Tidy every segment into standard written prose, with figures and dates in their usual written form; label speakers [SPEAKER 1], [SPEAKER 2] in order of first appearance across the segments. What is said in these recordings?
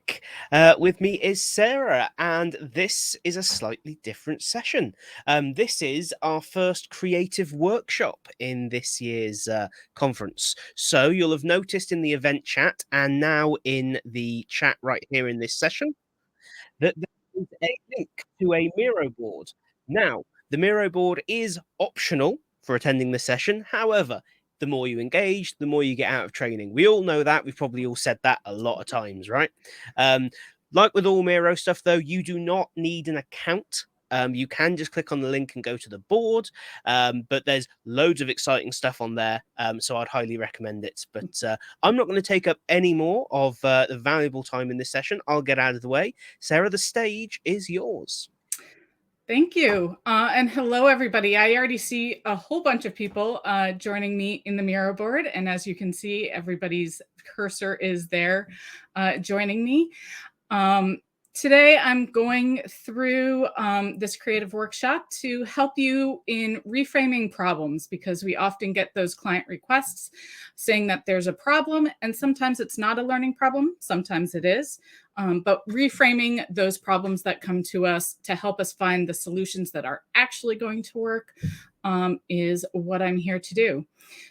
[SPEAKER 1] back. With me is Sarah, and this is a slightly different session. This is our first creative workshop in this year's conference. So you'll have noticed in the event chat and now in the chat right here in this session that there is a link to a Miro board. Now, the Miro board is optional for attending the session. However, the more you engage, the more you get out of training. We all know that. We've probably all said that a lot of times, right? Like with all Miro stuff, though, you do not need an account. You can just click on the link and go to the board, but there's loads of exciting stuff on there, so I'd highly recommend it. But I'm not going to take up any more of the valuable time in this session. I'll get out of the way. Sarah, the stage is yours.
[SPEAKER 2] Thank you. And hello, everybody. I already see a whole bunch of people joining me in the Miro board. And as you can see, everybody's cursor is there joining me. Today, I'm going through this creative workshop to help you in reframing problems, because we often get those client requests saying that there's a problem, and sometimes it's not a learning problem, sometimes it is. But reframing those problems that come to us to help us find the solutions that are actually going to work is what I'm here to do.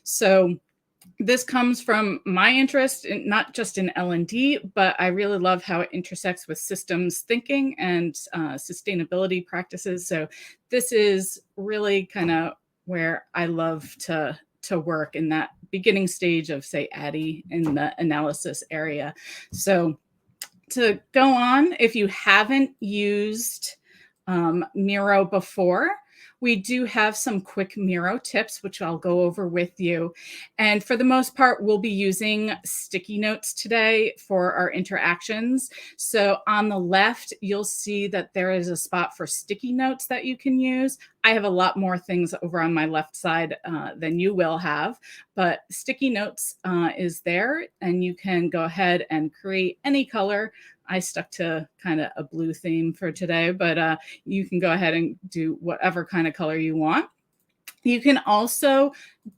[SPEAKER 2] So this comes from my interest in not just in L&D, but I really love how it intersects with systems thinking and sustainability practices. So this is really kind of where I love to work, in that beginning stage of, say, ADDIE in the analysis area. So to go on, if you haven't used Miro before, we do have some quick Miro tips, which I'll go over with you. And for the most part, we'll be using sticky notes today for our interactions. So on the left, you'll see that there is a spot for sticky notes that you can use. I have a lot more things over on my left side than you will have, but sticky notes is there, and you can go ahead and create any color. I stuck to kind of a blue theme for today, but you can go ahead and do whatever kind of color you want. You can also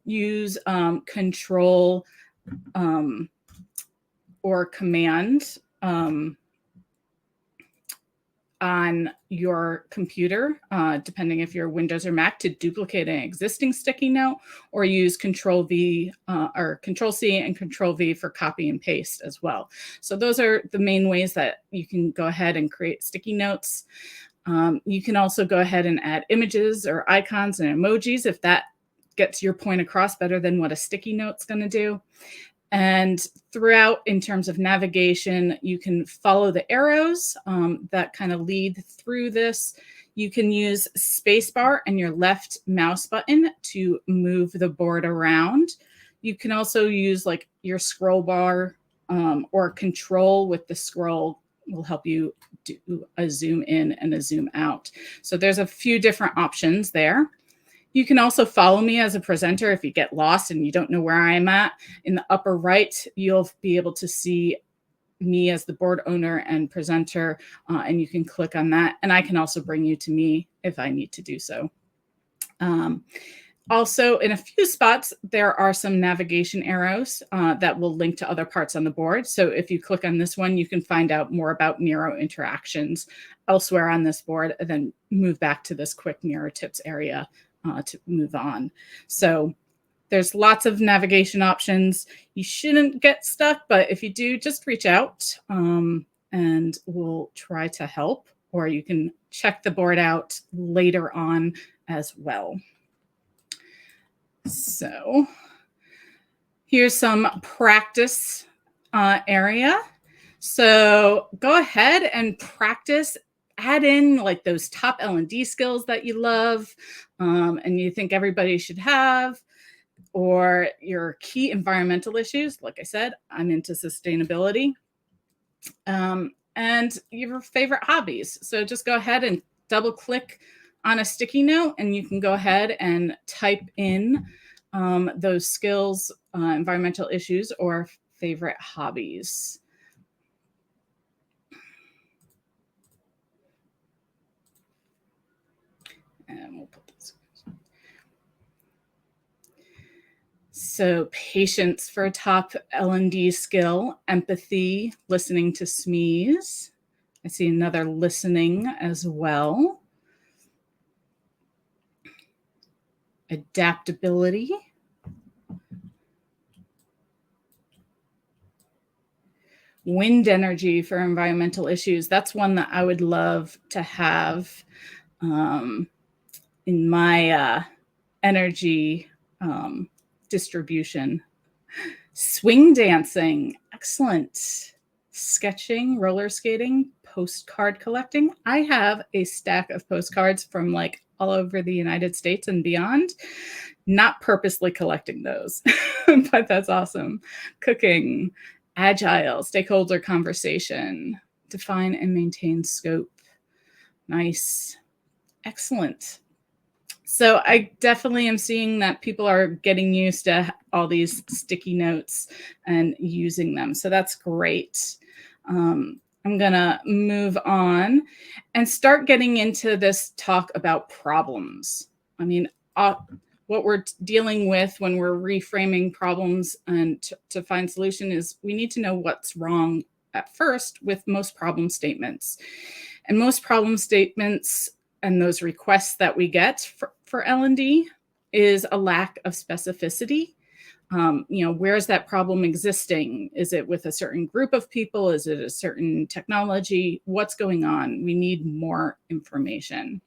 [SPEAKER 2] use control or command on your computer, depending if you're Windows or Mac, to duplicate an existing sticky note, or use Control V or Control C and Control V for copy and paste as well. So those are the main ways that you can go ahead and create sticky notes. You can also go ahead and add images or icons and emojis if that gets your point across better than what a sticky note's going to do. And throughout, in terms of navigation, you can follow the arrows that kind of lead through this. You can use spacebar and your left mouse button to move the board around. You can also use like your scroll bar or control with the scroll will help you do a zoom in and a zoom out. So there's a few different options there. You can also follow me as a presenter if you get lost and you don't know where I am at. In the upper right, you'll be able to see me as the board owner and presenter, and you can click on that. And I can also bring you to me if I need to do so. Also, in a few spots, there are some navigation arrows that will link to other parts on the board. So if you click on this one, you can find out more about Miro interactions elsewhere on this board, and then move back to this quick Miro tips area to move on. So there's lots of navigation options. You shouldn't get stuck, but if you do, just reach out and we'll try to help, or you can check the board out later on as well. So here's some practice area. So go ahead and practice. Add in like those top L&D skills that you love and you think everybody should have, or your key environmental issues. Like I said, I'm into sustainability, and your favorite hobbies. So just go ahead and double click on a sticky note, and you can go ahead and type in those skills, environmental issues, or favorite hobbies. And we'll put this. So patience for a top L&D skill, empathy, listening to SMEs. I see another listening as well. Adaptability. Wind energy for environmental issues. That's one that I would love to have in my energy distribution. Swing dancing, excellent. Sketching, roller skating, postcard collecting. I have a stack of postcards from like all over the United States and beyond. Not purposely collecting those, but that's awesome. Cooking, agile, stakeholder conversation, define and maintain scope. Nice, excellent. So I definitely am seeing that people are getting used to all these sticky notes and using them. So that's great. I'm going to move on and start getting into this talk about problems. I mean, what we're dealing with when we're reframing problems and to find solution is we need to know what's wrong at first with most problem statements. And most problem statements and those requests that we get for L&D is a lack of specificity. Where is that problem existing? Is it with a certain group of people? Is it a certain technology? What's going on? We need more information.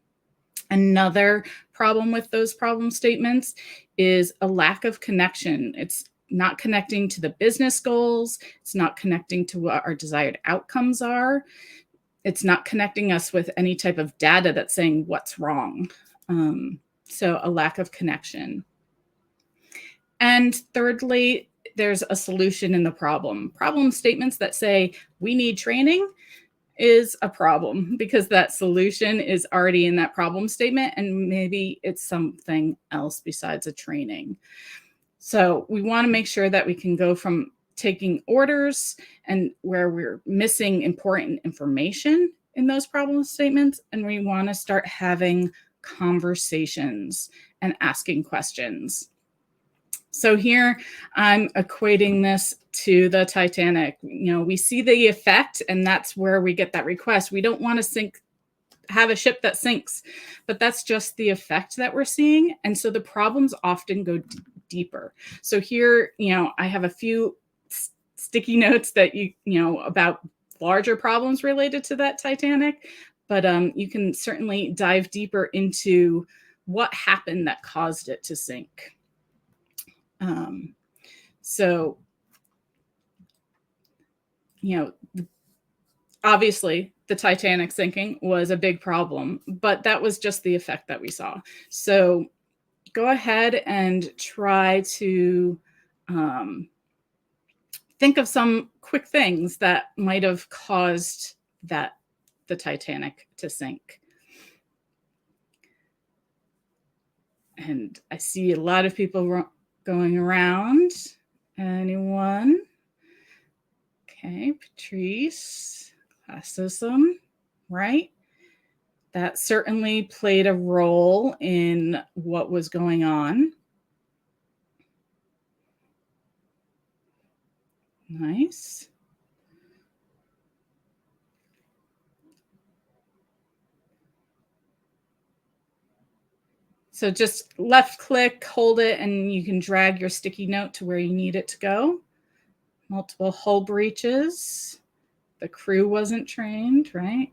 [SPEAKER 2] Another problem with those problem statements is a lack of connection. It's not connecting to the business goals. It's not connecting to what our desired outcomes are. It's not connecting us with any type of data that's saying what's wrong. So a lack of connection. And thirdly, there's a solution in the problem. Problem statements that say we need training is a problem because that solution is already in that problem statement and maybe it's something else besides a training. So we want to make sure that we can go from taking orders and where we're missing important information in those problem statements, and we want to start having conversations and asking questions. So here I'm equating this to the Titanic. We see the effect, and that's where we get that request. We don't want to have a ship that sinks, but that's just the effect that we're seeing. And so the problems often go deeper. So here, I have a few sticky notes that about larger problems related to that Titanic, but you can certainly dive deeper into what happened that caused it to sink. Obviously the Titanic sinking was a big problem, but that was just the effect that we saw. So go ahead and try to think of some quick things that might have caused the Titanic to sink. And I see a lot of people going around. Anyone? Okay, Patrice, classism, right? That certainly played a role in what was going on. Nice. So just left click, hold it, and you can drag your sticky note to where you need it to go. Multiple hull breaches. The crew wasn't trained, right?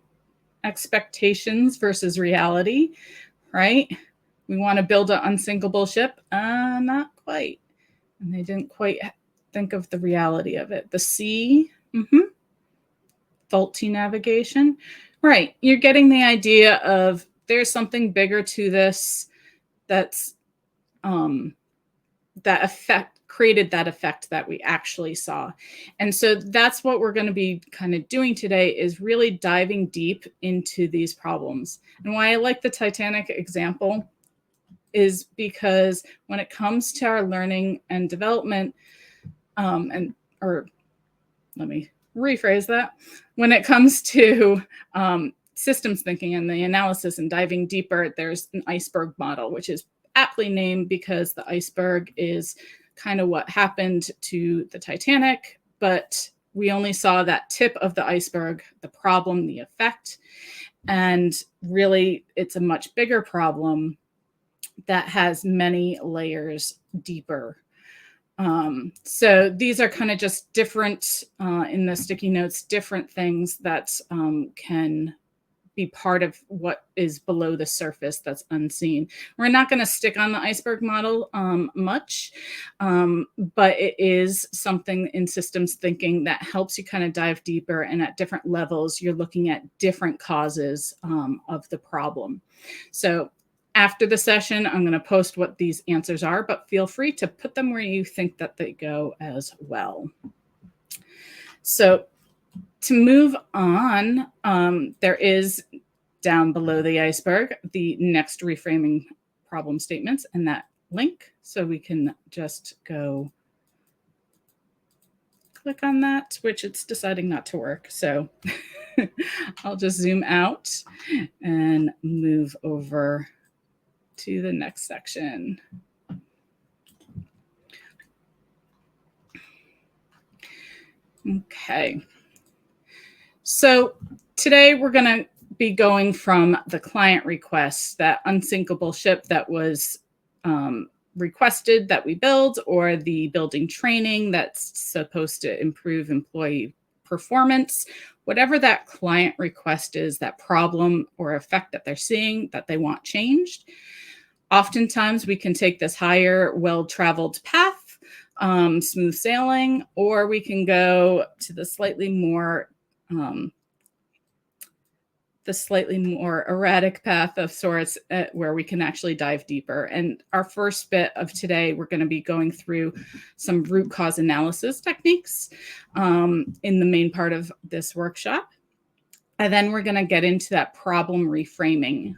[SPEAKER 2] Expectations versus reality, right? We want to build an unsinkable ship. Not quite. And they didn't quite think of the reality of it. The sea, faulty navigation. Right. You're getting the idea of there's something bigger to this that's that created that effect that we actually saw. And so that's what we're going to be kind of doing today, is really diving deep into these problems. And why I like the Titanic example is because when it comes to our learning and development, or let me rephrase that, when it comes to systems thinking and the analysis and diving deeper, there's an iceberg model, which is aptly named because the iceberg is kind of what happened to the Titanic, but we only saw that tip of the iceberg, the problem, the effect. And really, it's a much bigger problem that has many layers deeper. So these are kind of just different, in the sticky notes, different things that can be part of what is below the surface that's unseen. We're not going to stick on the iceberg model much, but it is something in systems thinking that helps you kind of dive deeper, and at different levels, you're looking at different causes of the problem. So after the session, I'm going to post what these answers are, but feel free to put them where you think that they go as well. So to move on, there is down below the iceberg, the next reframing problem statements and that link. So we can just go click on that, which it's deciding not to work. So I'll just zoom out and move over to the next section. Okay. So today we're going to be going from the client request, that unsinkable ship that was requested that we build, or the building training that's supposed to improve employee performance, whatever that client request is, that problem or effect that they're seeing that they want changed. Oftentimes we can take this higher, well-traveled path, smooth sailing, or we can go to the slightly more erratic path of sorts, where we can actually dive deeper. And our first bit of today, we're going to be going through some root cause analysis techniques in the main part of this workshop. And then we're going to get into that problem reframing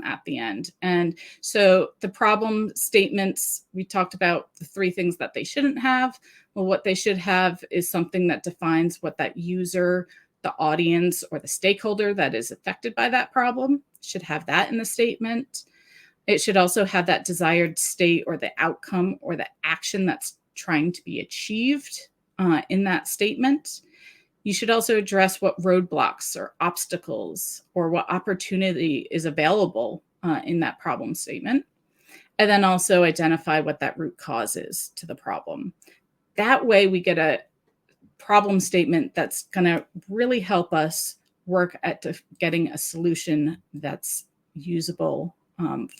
[SPEAKER 2] at the end. And so the problem statements, we talked about the 3 things that they shouldn't have. Well, what they should have is something that defines what that user, the audience, or the stakeholder that is affected by that problem should have that in the statement. It should also have that desired state or the outcome or the action that's trying to be achieved in that statement. You should also address what roadblocks or obstacles or what opportunity is available in that problem statement. And then also identify what that root cause is to the problem. That way we get a problem statement that's going to really help us work at getting a solution that's usable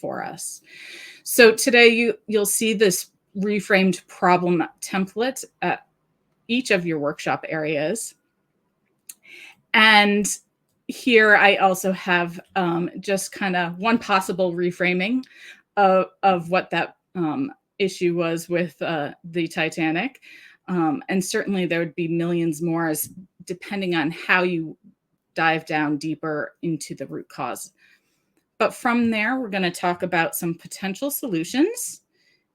[SPEAKER 2] for us. So today you'll see this reframed problem template at each of your workshop areas. And here I also have just kind of one possible reframing of what that issue was with the Titanic. And certainly there would be millions more, as depending on how you dive down deeper into the root cause. But from there, we're going to talk about some potential solutions,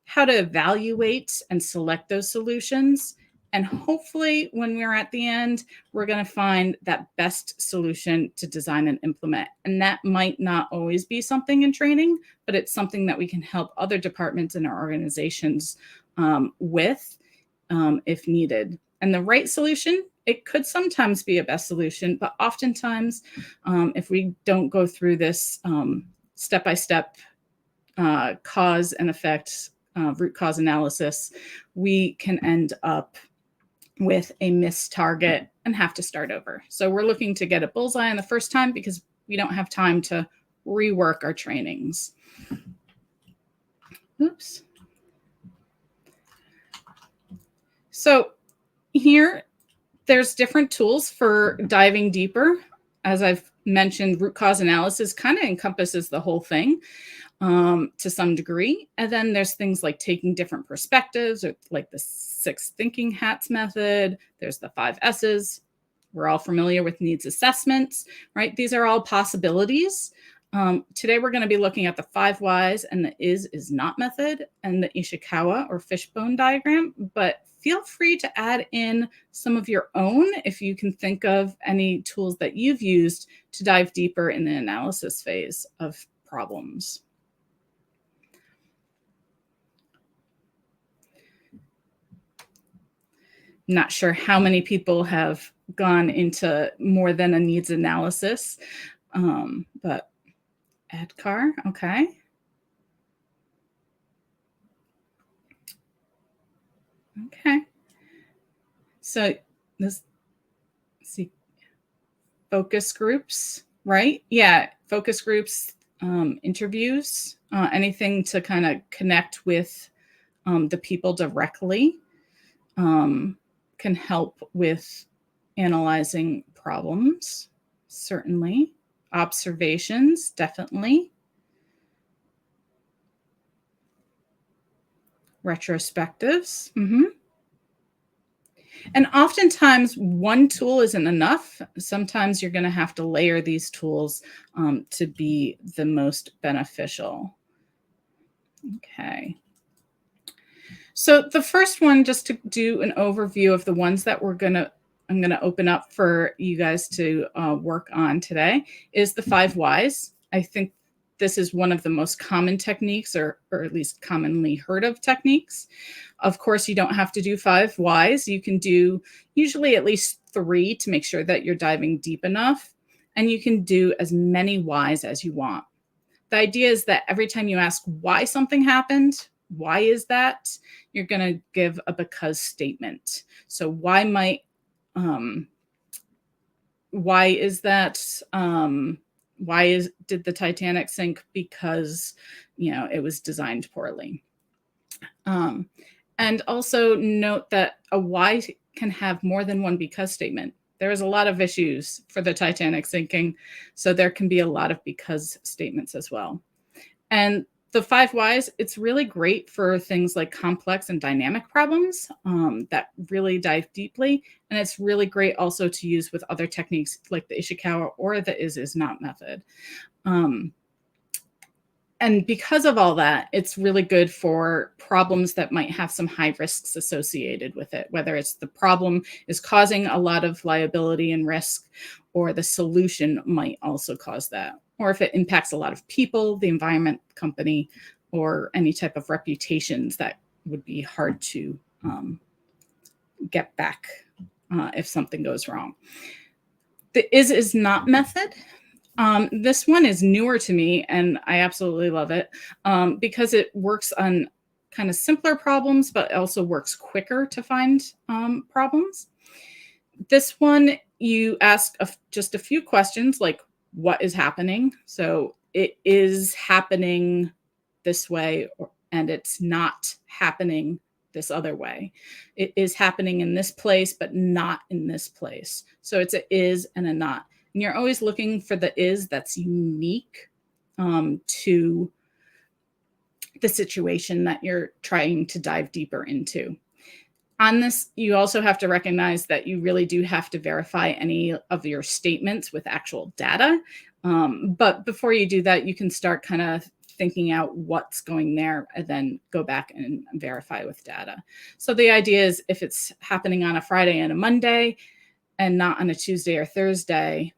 [SPEAKER 2] how to evaluate and select those solutions. And hopefully when we're at the end, we're going to find that best solution to design and implement. And that might not always be something in training, but it's something that we can help other departments in our organizations with if needed. And the right solution, it could sometimes be a best solution, but oftentimes if we don't go through this step-by-step cause and effect root cause analysis, we can end up with a missed target and have to start over. So we're looking to get a bullseye on the first time because we don't have time to rework our trainings. Oops. So here, there's different tools for diving deeper. As I've mentioned, root cause analysis kind of encompasses the whole thing to some degree. And then there's things like taking different perspectives, or like the 6 thinking hats method. There's the 5 S's. We're all familiar with needs assessments, right? These are all possibilities. Today, we're going to be looking at the 5 whys and the is not method and the Ishikawa or fishbone diagram, but feel free to add in some of your own if you can think of any tools that you've used to dive deeper in the analysis phase of problems. Not sure how many people have gone into more than a needs analysis, but add car, okay. Okay. So this, see, focus groups, right? Yeah, focus groups, interviews, anything to kind of connect with the people directly can help with analyzing problems, certainly. Observations, definitely. Retrospectives. And oftentimes, one tool isn't enough. Sometimes you're going to have to layer these tools to be the most beneficial. Okay. So the first one, just to do an overview of the ones that I'm going to open up for you guys to work on today, is the 5 whys. I think this is one of the most common techniques, or at least commonly heard of techniques. Of course, you don't have to do 5 whys. You can do usually at least 3 to make sure that you're diving deep enough. And you can do as many whys as you want. The idea is that every time you ask why something happened, why is that, you're going to give a because statement. So why is that? Did the Titanic sink? Because, it was designed poorly. And also note that a why can have more than one because statement. There is a lot of issues for the Titanic sinking, so there can be a lot of because statements as well. And the 5 whys, it's really great for things like complex and dynamic problems that really dive deeply. And it's really great also to use with other techniques like the Ishikawa or the is not method. And because of all that, it's really good for problems that might have some high risks associated with it, whether it's the problem is causing a lot of liability and risk, or the solution might also cause that, or if it impacts a lot of people, the environment, company, or any type of reputations that would be hard to get back if something goes wrong. The is not method. This one is newer to me, and I absolutely love it because it works on kind of simpler problems, but also works quicker to find problems. This one, you ask just a few questions like, what is happening? So it is happening this way, and it's not happening this other way. It is happening in this place, but not in this place. So it's a is and a not. And you're always looking for the is that's unique to the situation that you're trying to dive deeper into. On this, you also have to recognize that you really do have to verify any of your statements with actual data. But before you do that, you can start kind of thinking out what's going there and then go back and verify with data. So the idea is if it's happening on a Friday and a Monday and not on a Tuesday or Thursday,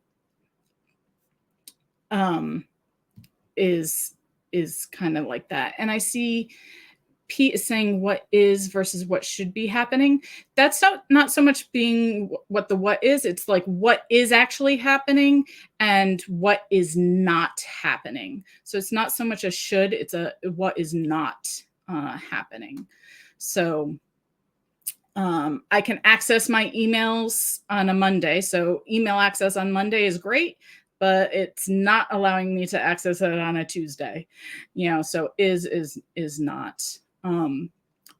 [SPEAKER 2] is kind of like that. And I see Pete is saying what is versus what should be happening. That's not so much being what the what is, it's like what is actually happening and what is not happening. So it's not so much a should, it's a what is not happening. So I can access my emails on a Monday. So email access on Monday is great, but it's not allowing me to access it on a Tuesday. So is not. And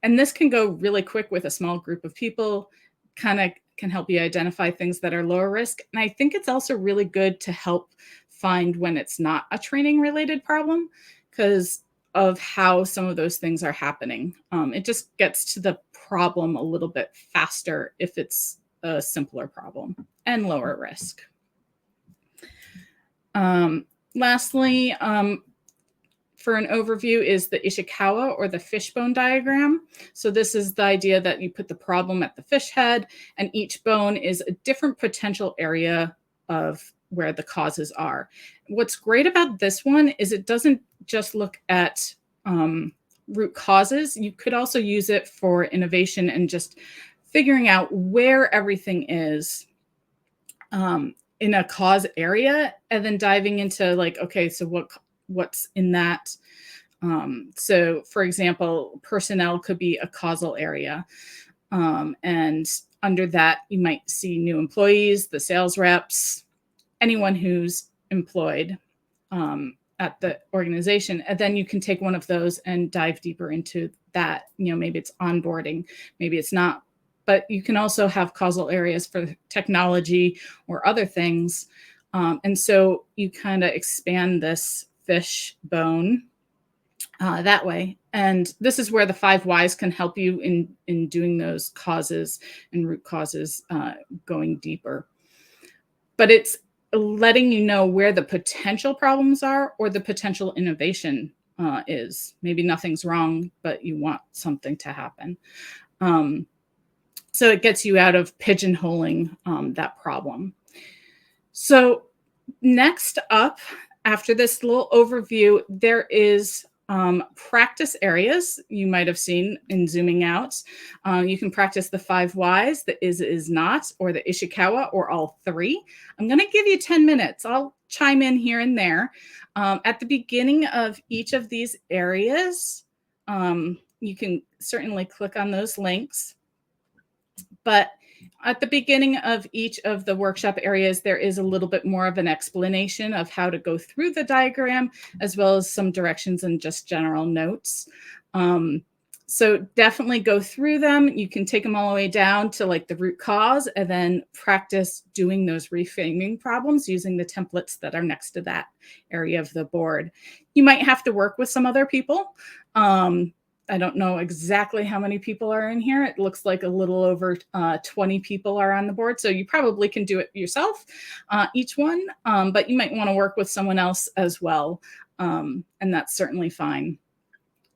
[SPEAKER 2] this can go really quick with a small group of people, kind of can help you identify things that are lower risk. And I think it's also really good to help find when it's not a training related problem because of how some of those things are happening. It just gets to the problem a little bit faster if it's a simpler problem and lower risk. Lastly, for an overview is the Ishikawa or the fishbone diagram. So this is the idea that you put the problem at the fish head and each bone is a different potential area of where the causes are. What's great about this one is it doesn't just look at root causes. You could also use it for innovation and just figuring out where everything is in a cause area, and then diving into like, okay, so what's in that. So, for example, personnel could be a causal area. And under that, you might see new employees, the sales reps, anyone who's employed at the organization. And then you can take one of those and dive deeper into that. You know, maybe it's onboarding, maybe it's not. But you can also have causal areas for technology or other things. And so you kind of expand this fish bone that way. And this is where the 5 whys can help you in doing those causes and root causes, going deeper. But it's letting you know where the potential problems are or the potential innovation is. Maybe nothing's wrong, but you want something to happen. So it gets you out of pigeonholing that problem. So next up, after this little overview, there is practice areas you might have seen in zooming out. You can practice the 5 whys, the is not, or the Ishikawa, or all 3. I'm going to give you 10 minutes. I'll chime in here and there. At the beginning of each of these areas, you can certainly click on those links. But at the beginning of each of the workshop areas, there is a little bit more of an explanation of how to go through the diagram, as well as some directions and just general notes. So definitely go through them. You can take them all the way down to like the root cause, and then practice doing those reframing problems using the templates that are next to that area of the board. You might have to work with some other people. I don't know exactly how many people are in here. It looks like a little over 20 people are on the board. So you probably can do it yourself, each one, but you might want to work with someone else as well. And that's certainly fine.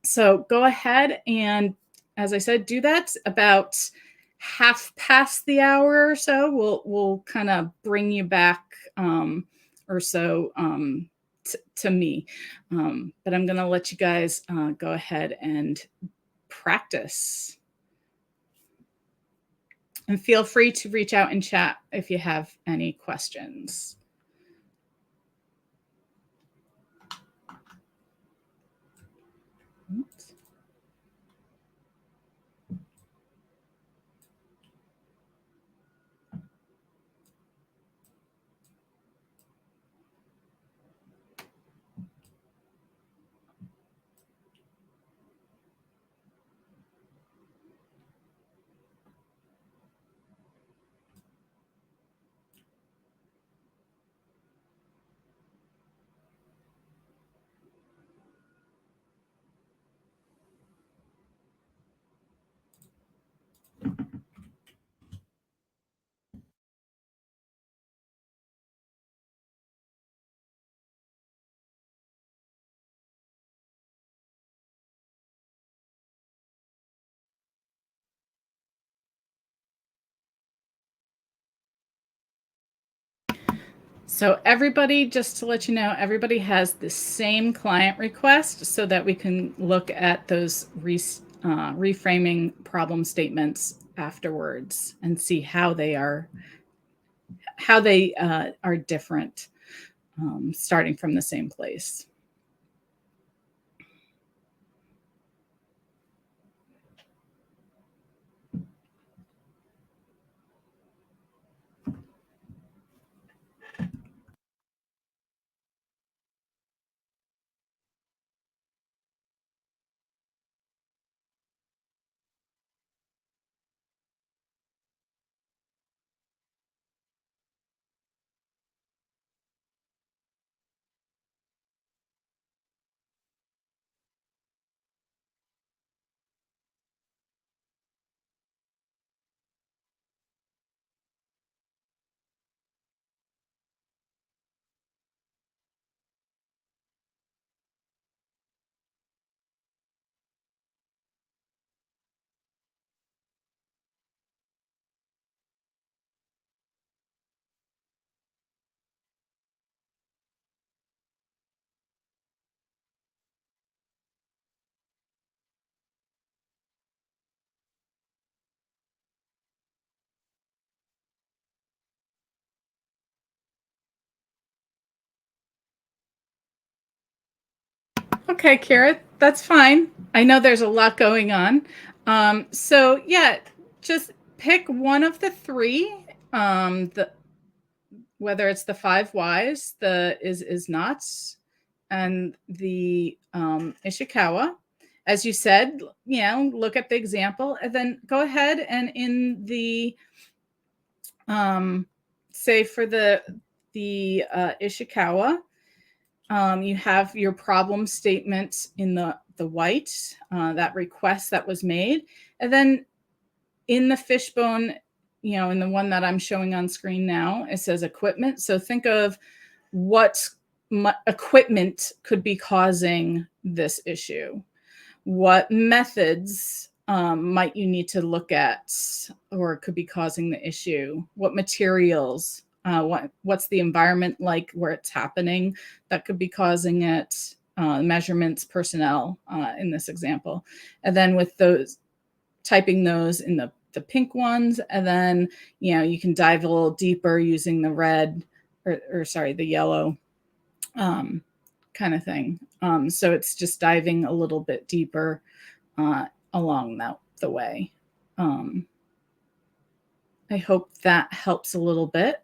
[SPEAKER 2] So go ahead and, as I said, do that. About half past the hour or so, we'll kind of bring you back or so to me. But I'm going to let you guys go ahead and practice. And feel free to reach out and chat if you have any questions. Oops. So everybody, just to let you know, everybody has the same client request so that we can look at those reframing problem statements afterwards and see how they are different, starting from the same place. Okay, Kara, that's fine. I know there's a lot going on. So yeah, just pick one of the three. The whether it's the five whys, the is nots, and the Ishikawa. As you said, look at the example and then go ahead and in the say for the Ishikawa, you have your problem statement in the white, that request that was made, and then in the fishbone, in the one that I'm showing on screen now, it says equipment. So think of what equipment could be causing this issue. What methods might you need to look at or could be causing the issue? What materials? What's the environment like where it's happening that could be causing it? Measurements, personnel, in this example. And then with those, typing those in the pink ones, and then you can dive a little deeper using the red or sorry, the yellow kind of thing. So it's just diving a little bit deeper along the way. I hope that helps a little bit.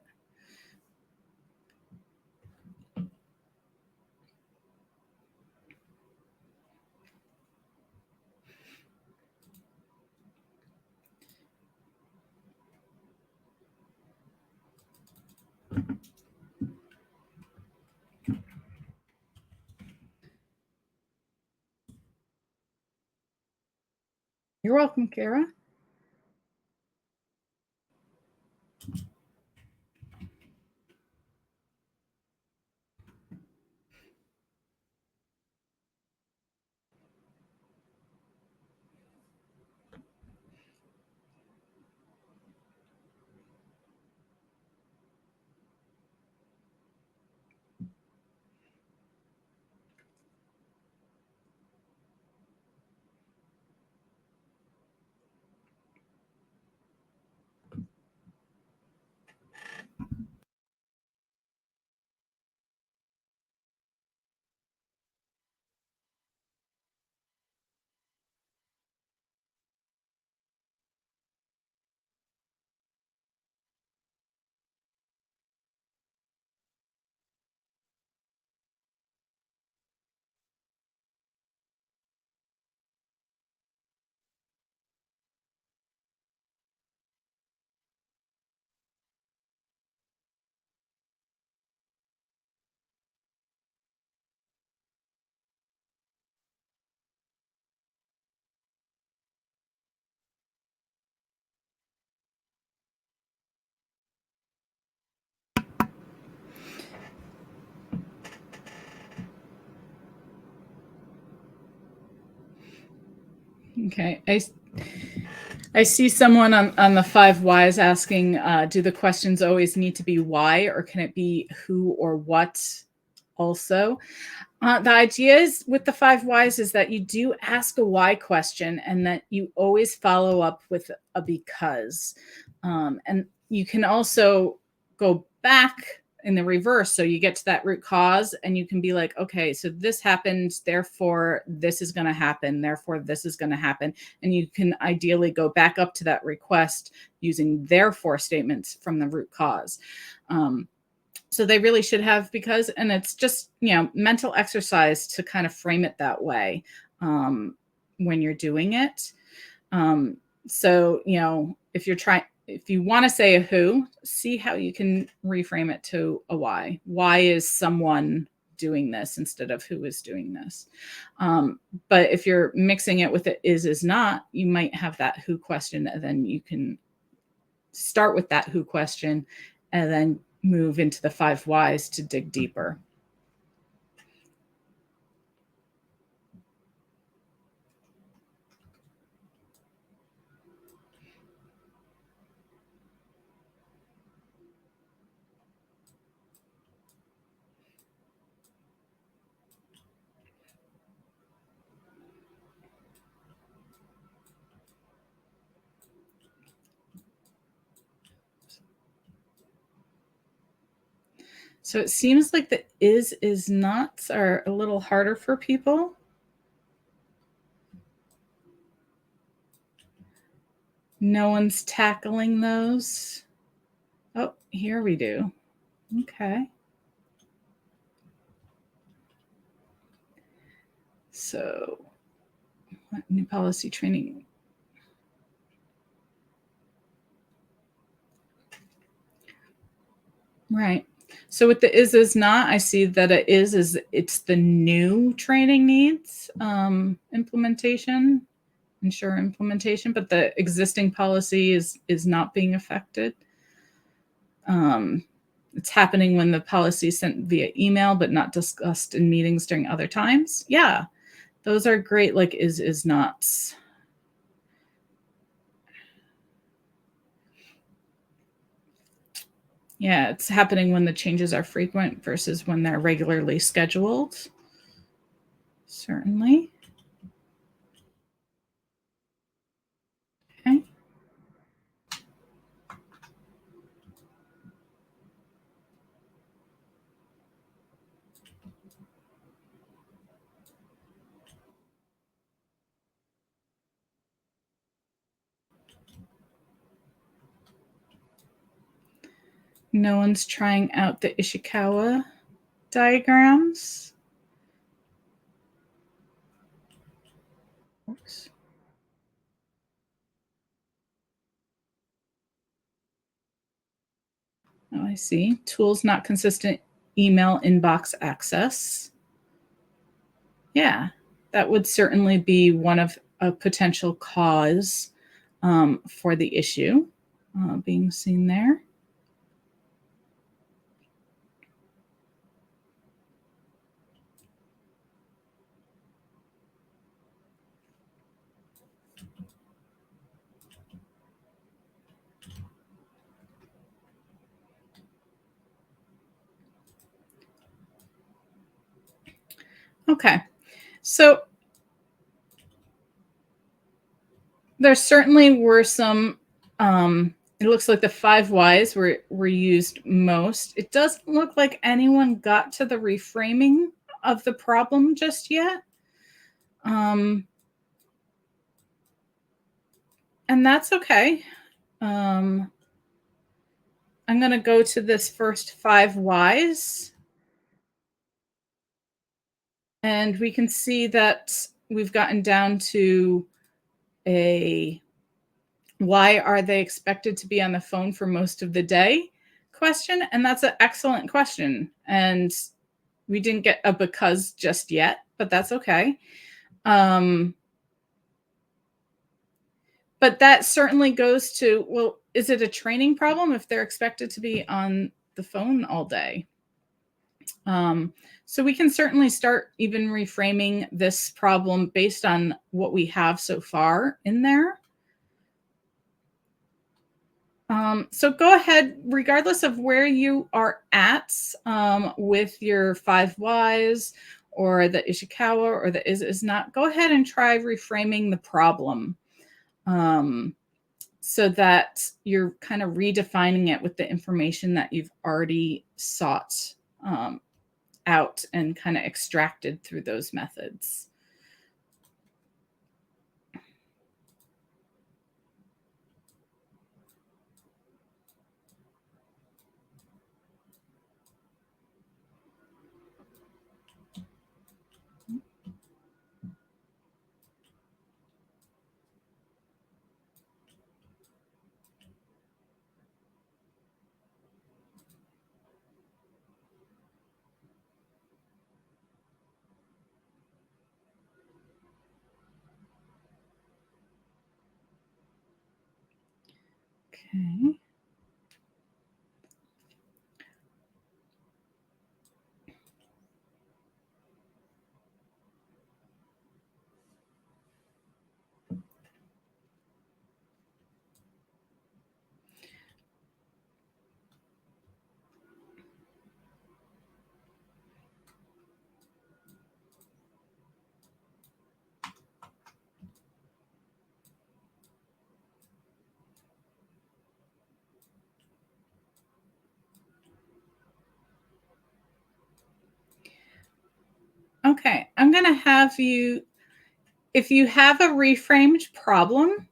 [SPEAKER 2] You're welcome, Kara. Okay. I see someone on the five whys asking, do the questions always need to be why, or can it be who or what also? The idea is with the five whys is that you do ask a why question and that you always follow up with a because. And you can also go back in the reverse. So you get to that root cause and you can be like, okay, so this happened, therefore this is going to happen, therefore this is going to happen. And you can ideally go back up to that request using therefore statements from the root cause. So they really should have because, and it's just, mental exercise to kind of frame it that way when you're doing it. So, if you want to say a who, see how you can reframe it to a why. Why is someone doing this instead of who is doing this? But if you're mixing it with it is not, you might have that who question, and then you can start with that who question and then move into the five whys to dig deeper. So it seems like the is nots are a little harder for people. No one's tackling those. Oh, here we do. Okay. So, what new policy training? Right. So with the is not, I see that it's the new training needs implementation, ensure implementation, but the existing policy is not being affected. It's happening when the policy is sent via email, but not discussed in meetings during other times. Yeah, those are great. Like is nots. Yeah, it's happening when the changes are frequent versus when they're regularly scheduled. Certainly. Okay. No one's trying out the Ishikawa diagrams. Oops. Oh, I see. Tools not consistent email inbox access. Yeah, that would certainly be one of a potential cause for the issue being seen there. Okay, so there certainly were some. It looks like the 5 whys were used most. It doesn't look like anyone got to the reframing of the problem just yet. And that's okay. I'm going to go to this first 5 whys. And we can see that we've gotten down to a why are they expected to be on the phone for most of the day question. And that's an excellent question. And we didn't get a because just yet, but that's okay. But that certainly goes to, well, is it a training problem if they're expected to be on the phone all day? So we can certainly start even reframing this problem based on what we have so far in there. So go ahead, regardless of where you are at with your 5 whys or the Ishikawa or the is not, go ahead and try reframing the problem so that you're kind of redefining it with the information that you've already sought out and kind of extracted through those methods. Okay. Okay, I'm going to have you, if you have a reframed problem,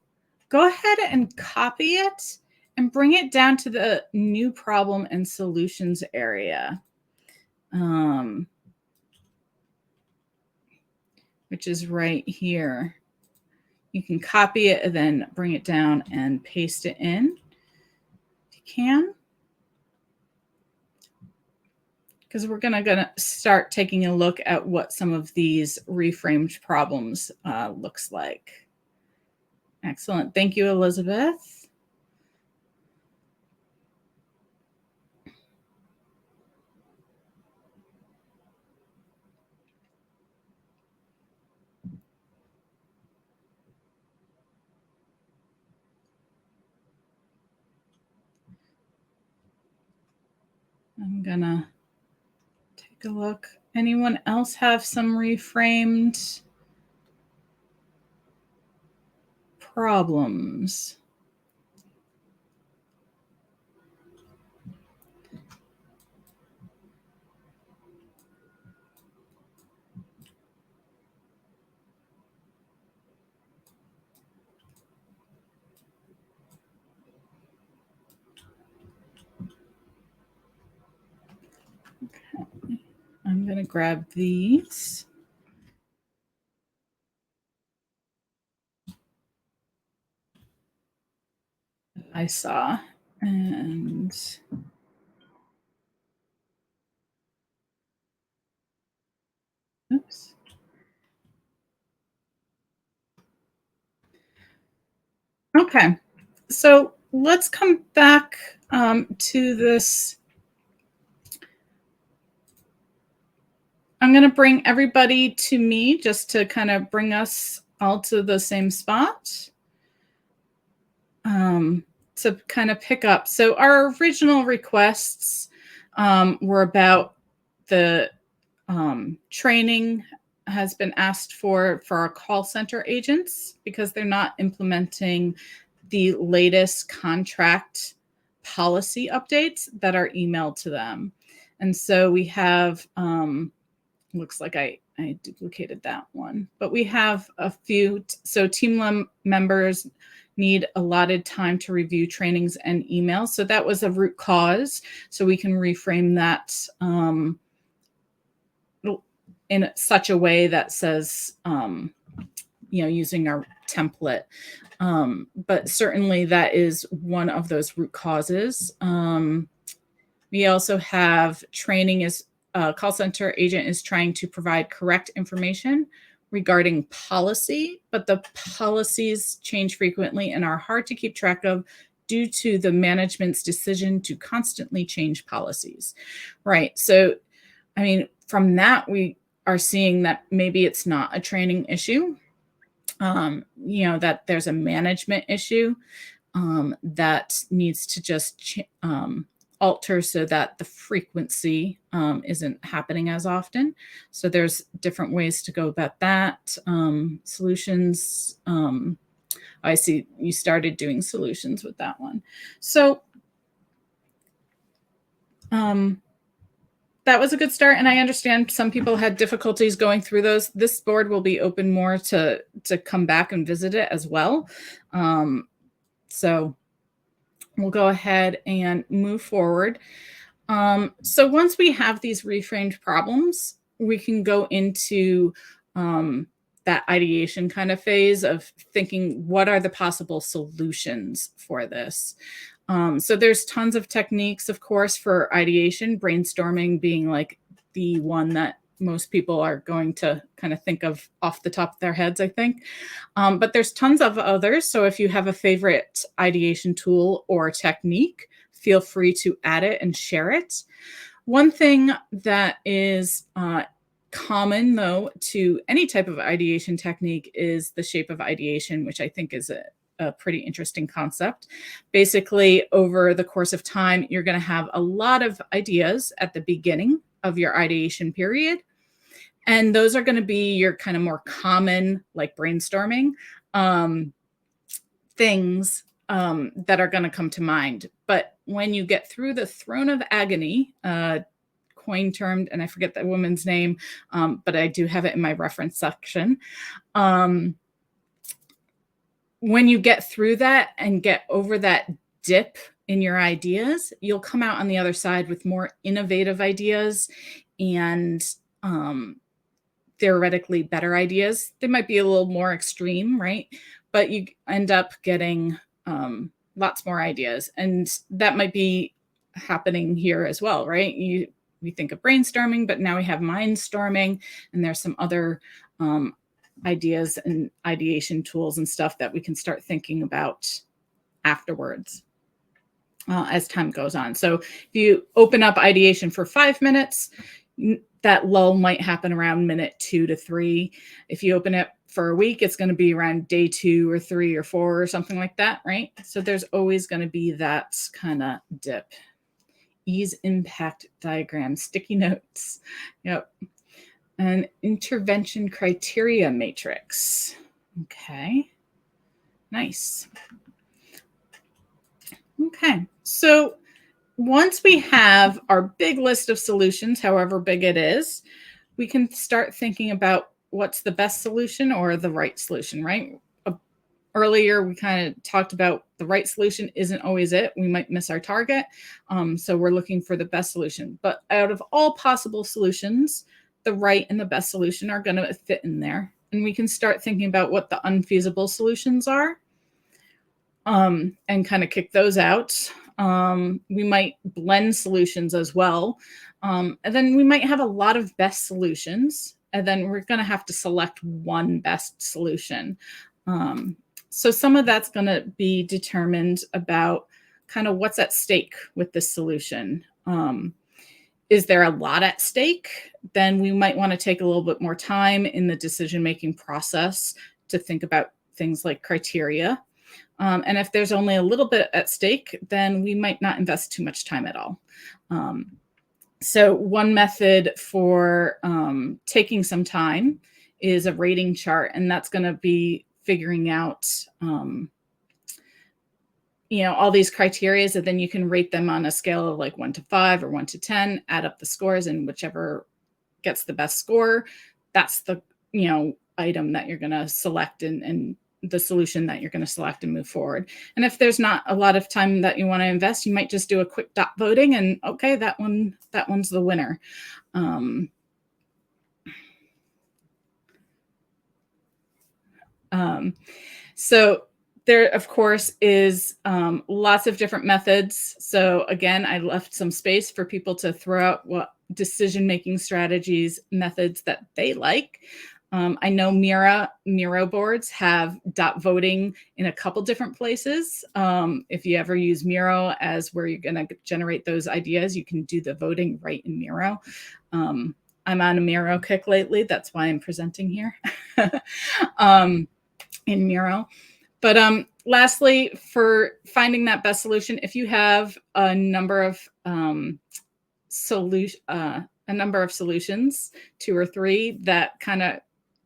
[SPEAKER 2] go ahead and copy it and bring it down to the new problem and solutions area, which is right here. You can copy it and then bring it down and paste it in if you can. Because we're gonna start taking a look at what some of these reframed problems looks like. Excellent. Thank you, Elizabeth. I'm gonna take a look. Anyone else have some reframed problems? Okay. I'm gonna grab these. I saw, and oops. Okay, so let's come back to this. I'm going to bring everybody to me just to kind of bring us all to the same spot to kind of pick up. So our original requests were about the training has been asked for our call center agents because they're not implementing the latest contract policy updates that are emailed to them. And so we have, looks like I duplicated that one, but we have a few. So team members need allotted time to review trainings and emails. So that was a root cause. So we can reframe that in such a way that says, using our template. But certainly that is one of those root causes. We also have training is call center agent is trying to provide correct information regarding policy, but the policies change frequently and are hard to keep track of due to the management's decision to constantly change policies. Right. So, I mean, from that, we are seeing that maybe it's not a training issue, that there's a management issue that needs to just alter so that the frequency isn't happening as often. So there's different ways to go about that. Solutions. I see you started doing solutions with that one. So that was a good start. And I understand some people had difficulties going through those. This board will be open more to come back and visit it as well. So we'll go ahead and move forward. So once we have these reframed problems, we can go into that ideation kind of phase of thinking, what are the possible solutions for this? So there's tons of techniques, of course, for ideation, brainstorming being like the one that most people are going to kind of think of off the top of their heads, I think. But there's tons of others. So if you have a favorite ideation tool or technique, feel free to add it and share it. One thing that is common, though, to any type of ideation technique is the shape of ideation, which I think is a pretty interesting concept. Basically, over the course of time, you're going to have a lot of ideas at the beginning of your ideation period. And those are going to be your kind of more common, like brainstorming things that are going to come to mind. But when you get through the throne of agony, coin termed, and I forget that woman's name, but I do have it in my reference section. when you get through that and get over that dip in your ideas, you'll come out on the other side with more innovative ideas and theoretically better ideas. They might be a little more extreme, right? But you end up getting lots more ideas. And that might be happening here as well, right? We think of brainstorming, but now we have mindstorming, and there's some other ideas and ideation tools and stuff that we can start thinking about afterwards as time goes on. So if you open up ideation for 5 minutes, that lull might happen around minute 2 to 3. If you open it for a week, it's going to be around day 2 or 3 or 4 or something like that, right? So there's always going to be that kind of dip. Ease impact diagram, sticky notes. Yep. An intervention criteria matrix. Okay. Nice. Okay. So once we have our big list of solutions, however big it is, we can start thinking about what's the best solution or the right solution, right? Earlier, we kind of talked about the right solution isn't always it. We might miss our target. So we're looking for the best solution. But out of all possible solutions, the right and the best solution are going to fit in there. And we can start thinking about what the unfeasible solutions are and kind of kick those out. We might blend solutions as well. And then we might have a lot of best solutions. And then we're going to have to select one best solution. So some of that's going to be determined about kind of what's at stake with this solution. Is there a lot at stake? Then we might want to take a little bit more time in the decision-making process to think about things like criteria. And if there's only a little bit at stake, then we might not invest too much time at all. So one method for taking some time is a rating chart, and that's going to be figuring out all these criteria, and then you can rate them on a scale of like 1 to 5 or 1 to 10, add up the scores, and whichever gets the best score, that's the item that you're going to select and the solution that you're going to select and move forward. And if there's not a lot of time that you want to invest, you might just do a quick dot voting and okay, that one's the winner. So there, of course, is lots of different methods. So again, I left some space for people to throw out what decision-making strategies, methods that they like. I know Miro boards have dot voting in a couple different places. If you ever use Miro as where you're going to generate those ideas, you can do the voting right in Miro. I'm on a Miro kick lately. That's why I'm presenting here in Miro. But lastly, for finding that best solution, if you have a number of solutions, 2 or 3 that kind of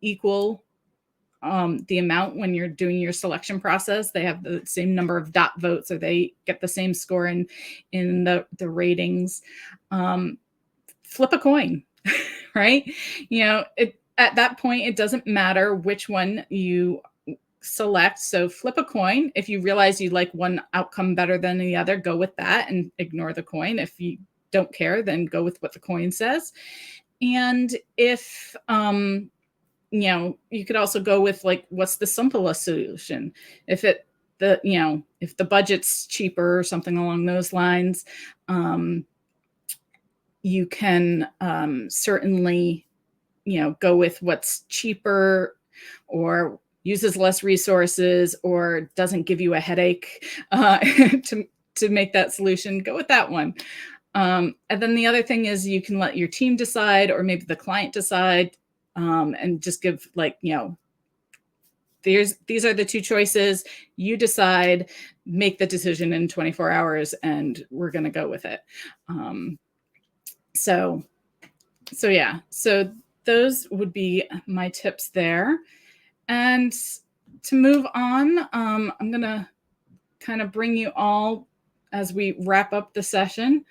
[SPEAKER 2] equal the amount when you're doing your selection process, they have the same number of dot votes, or they get the same score in the ratings. Flip a coin, right? At that point, it doesn't matter which one you select. So flip a coin. If you realize you like one outcome better than the other, go with that and ignore the coin. If you don't care, then go with what the coin says. And if you could also go with like, what's the simplest solution? If the budget's cheaper or something along those lines, you can certainly go with what's cheaper or uses less resources or doesn't give you a headache to make that solution. Go with that one. And then the other thing is you can let your team decide, or maybe the client decide, and just give these are the 2 choices. You decide, make the decision in 24 hours, and we're going to go with it. So yeah, so those would be my tips there. And to move on, I'm going to kind of bring you all, as we wrap up the session,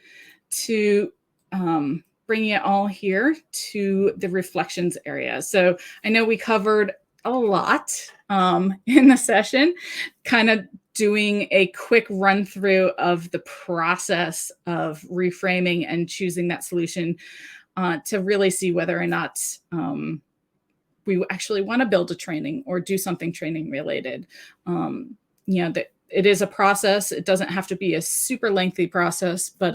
[SPEAKER 2] to bring you all here to the reflections area. So I know we covered a lot in the session, kind of doing a quick run through of the process of reframing and choosing that solution to really see whether or not we actually want to build a training or do something training related. That it is a process. It doesn't have to be a super lengthy process, but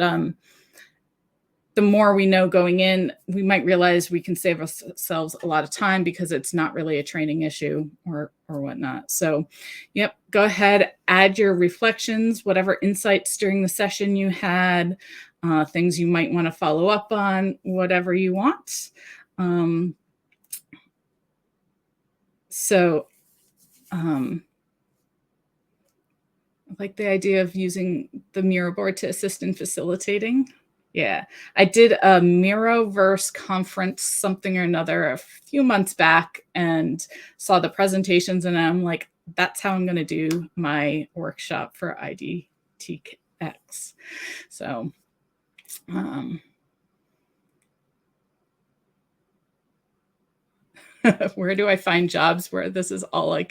[SPEAKER 2] the more we know going in, we might realize we can save ourselves a lot of time because it's not really a training issue or whatnot. So, yep, go ahead, add your reflections, whatever insights during the session you had, things you might want to follow up on, whatever you want. I like the idea of using the Miro board to assist in facilitating. Yeah, I did a Miroverse conference, something or another, a few months back, and saw the presentations, and I'm like, that's how I'm going to do my workshop for iDTX. So, where do I find jobs where this is all I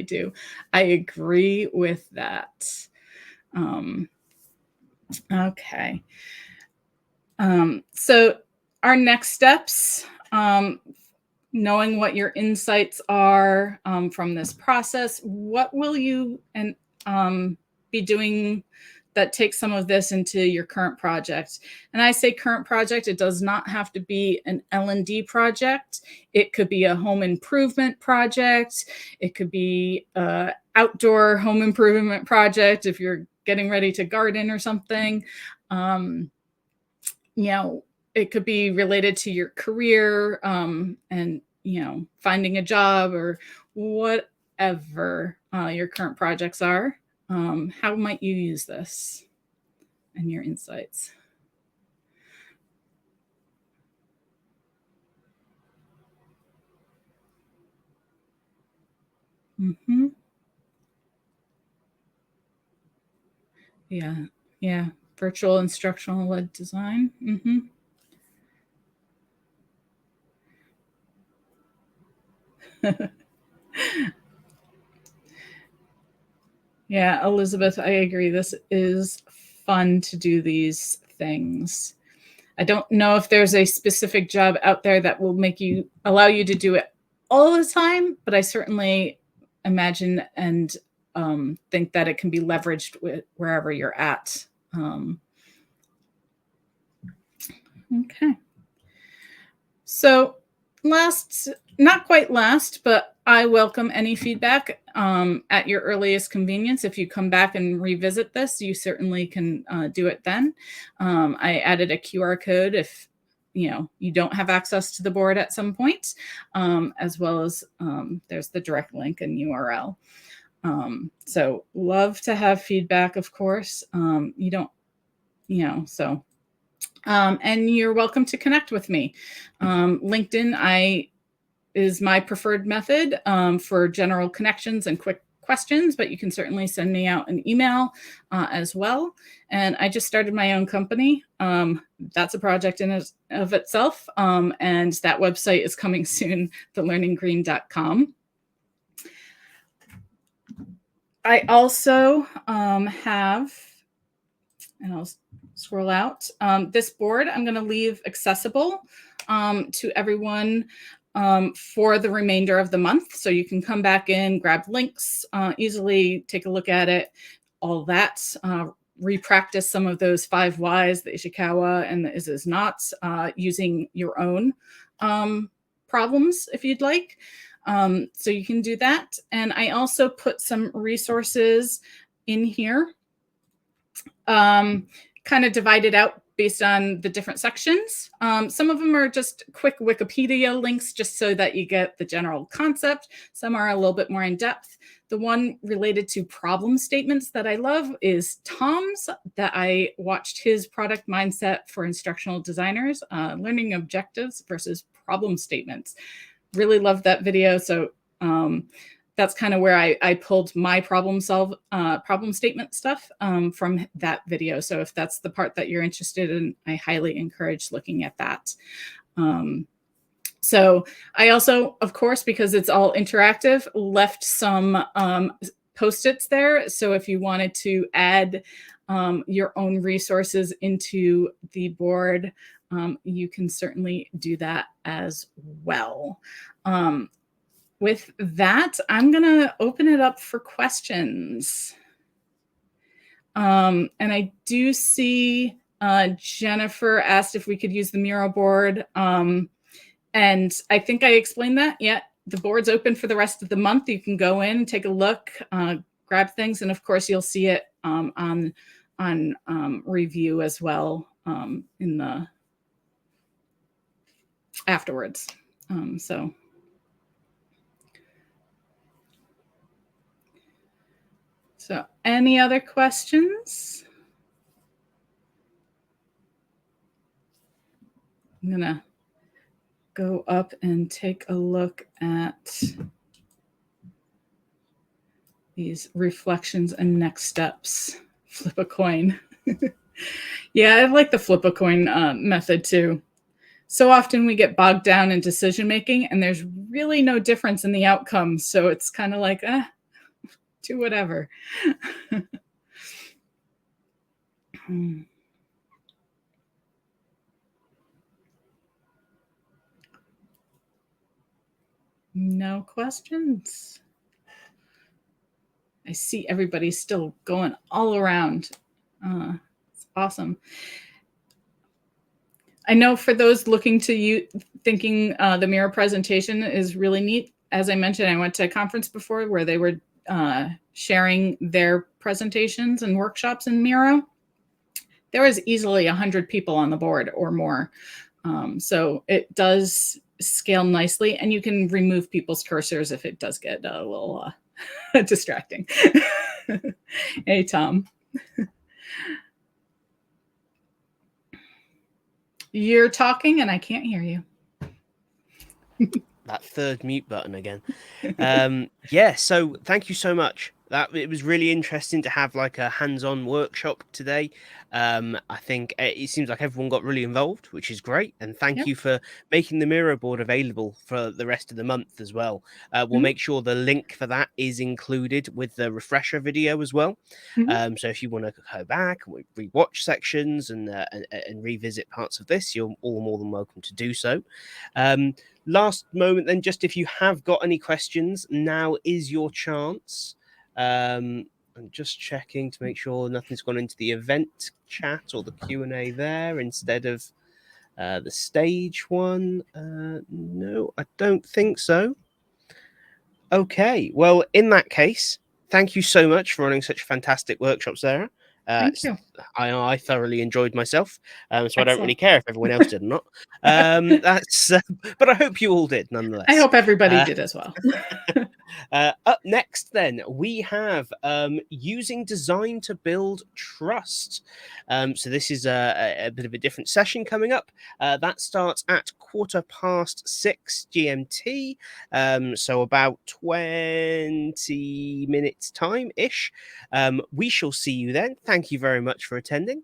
[SPEAKER 2] do? I agree with that. Okay. So our next steps, knowing what your insights are from this process, what will you be doing that takes some of this into your current project? And I say current project, it does not have to be an L&D project. It could be a home improvement project. It could be an outdoor home improvement project if you're getting ready to garden or something. It could be related to your career and, finding a job or whatever your current projects are. How might you use this and your insights? Mm-hmm. Yeah. Yeah. Virtual instructional led design. Mm-hmm. Yeah, Elizabeth, I agree. This is fun to do these things. I don't know if there's a specific job out there that will allow you to do it all the time, but I certainly imagine and think that it can be leveraged wherever you're at. Okay. So not quite last, but I welcome any feedback at your earliest convenience. If you come back and revisit this, you certainly can do it then. I added a QR code if you don't have access to the board at some point, as well as there's the direct link and URL. So love to have feedback, of course. And you're welcome to connect with me. LinkedIn is my preferred method for general connections and quick questions, but you can certainly send me out an email as well. And I just started my own company. That's a project in of itself. And that website is coming soon, thelearninggreen.com. I also have, and I'll scroll out, this board I'm going to leave accessible to everyone for the remainder of the month. So you can come back in, grab links easily, take a look at it, all that, repractice some of those 5 whys, the Ishikawa and the is nots, using your own problems if you'd like. So you can do that. And I also put some resources in here, kind of divided out based on the different sections. Some of them are just quick Wikipedia links just so that you get the general concept. Some are a little bit more in depth. The one related to problem statements that I love is Tom's, that I watched his product mindset for instructional designers, learning objectives versus problem statements. Really loved that video. So that's kind of where I pulled my problem statement stuff from that video. So if that's the part that you're interested in, I highly encourage looking at that. So I also, of course, because it's all interactive, left some Post-its there. So if you wanted to add your own resources into the board, you can certainly do that as well. With that, I'm going to open it up for questions. And I do see Jennifer asked if we could use the Miro board. And I think I explained that. Yeah, the board's open for the rest of the month. You can go in, take a look, grab things, and of course you'll see it on review as well in the afterwards. So any other questions? I'm gonna go up and take a look at these reflections and next steps. Flip a coin. Yeah, I like the flip a coin method too. So often we get bogged down in decision making and there's really no difference in the outcome. So it's kind of like, do whatever. No questions. I see everybody's still going all around. It's awesome. I know for those looking to you, thinking the Miro presentation is really neat. As I mentioned, I went to a conference before where they were sharing their presentations and workshops in Miro. There was easily 100 people on the board or more. So it does scale nicely, and you can remove people's cursors if it does get a little distracting. Hey, Tom. You're talking and I can't hear you.
[SPEAKER 1] That third mute button again. Yeah, so thank you so much. It was really interesting to have like a hands-on workshop today. I think it seems like everyone got really involved, which is great. And thank you for making the Miro board available for the rest of the month as well. We'll make sure the link for that is included with the refresher video as well. So if you want to go back and rewatch sections and revisit parts of this, you're all more than welcome to do so. Last moment then, just if you have got any questions, now is your chance. I'm just checking to make sure nothing's gone into the event chat or the Q&A there instead of the stage one. No, I don't think so. Okay, well, in that case, thank you so much for running such a fantastic workshop, Sarah.
[SPEAKER 2] Thank you.
[SPEAKER 1] I thoroughly enjoyed myself, so I don't really care if everyone else did or not. But I hope you all did nonetheless.
[SPEAKER 2] I hope everybody did as well.
[SPEAKER 1] Up next, then, we have using design to build trust. So this is a bit of a different session coming up. That starts at 6:15 GMT, so about 20 minutes time-ish. We shall see you then. Thank you very much for attending.